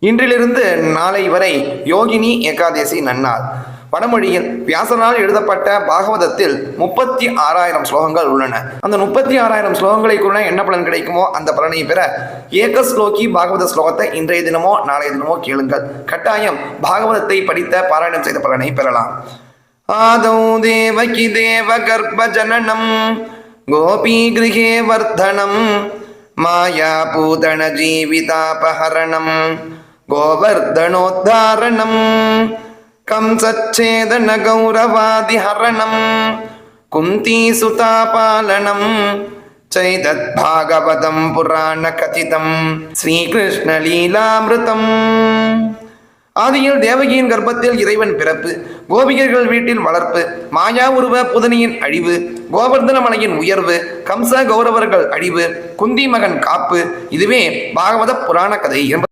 இன்றிலிருந்து நாளை வரை யோகினி ஏகாதசி நன்னாள். வடமொழியில் வியாசனால் எழுதப்பட்ட பாகவதத்தில் 36,000 ஸ்லோகங்கள் உள்ளன. அந்த 36,000 ஸ்லோகங்களுக்குள்ள என்ன பலன் கிடைக்குமோ அந்த பலனை பெற ஏக ஸ்லோகி பாகவத ஸ்லோகத்தை இன்றைய தினமோ நாளைய தினமோ கேளுங்கள். கட்டாயம் பாகவதத்தை படித்த பாராயணம் செய்த பலனை பெறலாம். ஆதௌ தேவகி தேவ கர்ப்ப ஜனனம் கோபி கிருஹே வர்தனம் மாயா பூதன ஜீவிதாபஹரணம் கோவர்தனோத்தாரணம் கம்சச்சேதன கௌரவாதிஹரணம் குந்தி சுதாபாலனம் சைதத் பாகவதம் புராண கதிதம் ஸ்ரீகிருஷ்ண லீலாமிருதம். ஆதியில் தேவகியின் கர்ப்பத்தில் இறைவன் பிறப்பு, கோபிகர்கள் வீட்டில் வளர்ப்பு, மாயா உருவ புதனியின் அழிவு, கோவர்தன மலையின் உயர்வு, கம்ச கௌரவர்கள் அழிவு, குந்தி மகன் காப்பு, இதுவே பாகவத புராண கதை என்பது.